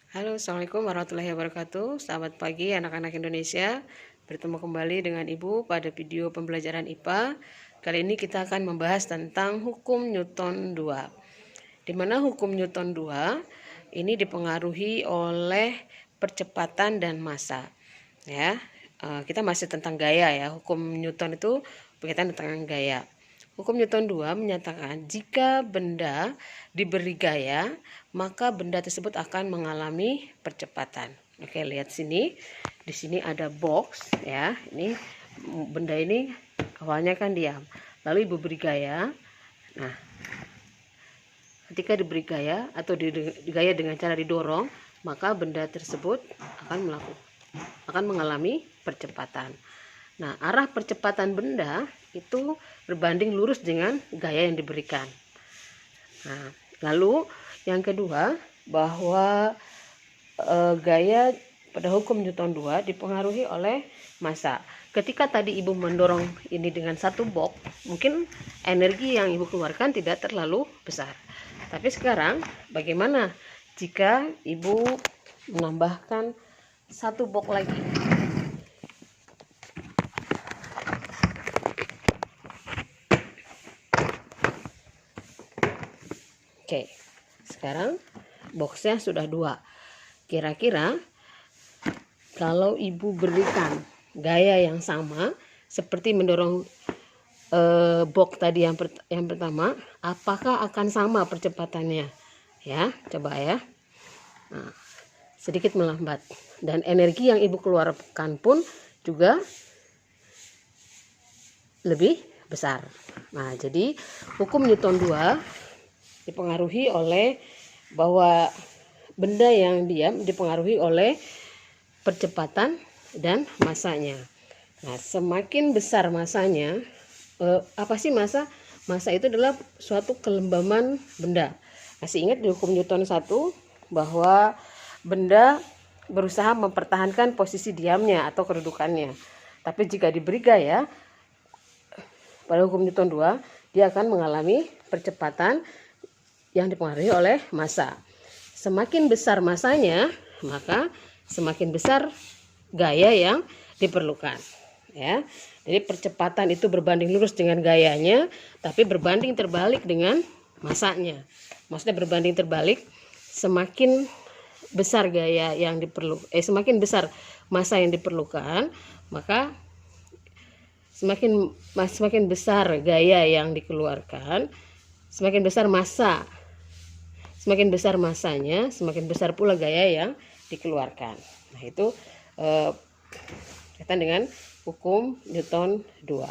Halo, Assalamualaikum warahmatullahi wabarakatuh. Selamat pagi anak-anak Indonesia. Bertemu kembali dengan Ibu pada video pembelajaran IPA. Kali ini kita akan membahas tentang hukum Newton 2. Di mana hukum Newton 2 ini dipengaruhi oleh percepatan dan massa. Ya, kita masih tentang gaya ya. Hukum Newton itu berkaitan dengan gaya. Hukum Newton 2 menyatakan jika benda diberi gaya, maka benda tersebut akan mengalami percepatan. Oke, lihat sini. Di sini ada box ya. Ini benda ini awalnya kan diam. Lalu Ibu beri gaya. Nah, ketika diberi gaya atau digaya dengan cara didorong, maka benda tersebut akan mengalami percepatan. Nah, arah percepatan benda itu berbanding lurus dengan gaya yang diberikan. Nah, lalu yang kedua, bahwa gaya pada hukum Newton 2 dipengaruhi oleh massa. Ketika tadi Ibu mendorong ini dengan satu box, mungkin energi yang Ibu keluarkan tidak terlalu besar. Tapi sekarang bagaimana jika Ibu menambahkan satu box lagi? Oke, sekarang boxnya sudah 2. Kira-kira kalau Ibu berikan gaya yang sama seperti mendorong box tadi yang pertama, apakah akan sama percepatannya? Ya, coba ya. Nah, sedikit melambat dan energi yang Ibu keluarkan pun juga lebih besar. Nah, jadi hukum Newton 2 dipengaruhi oleh bahwa benda yang diam dipengaruhi oleh percepatan dan massanya. Nah, semakin besar massanya, apa sih massa? Massa itu adalah suatu kelembaman benda. Masih ingat di hukum Newton 1 bahwa benda berusaha mempertahankan posisi diamnya atau kedudukannya. Tapi jika diberi gaya pada hukum Newton 2, dia akan mengalami percepatan yang dipengaruhi oleh massa. Semakin besar massanya, maka semakin besar gaya yang diperlukan. Ya, jadi percepatan itu berbanding lurus dengan gayanya, tapi berbanding terbalik dengan massanya. Maksudnya berbanding terbalik, semakin besar gaya yang semakin besar massa yang diperlukan, maka semakin besar gaya yang dikeluarkan, semakin besar massa. Semakin besar massanya, semakin besar pula gaya yang dikeluarkan. Nah, itu kaitan dengan hukum Newton 2.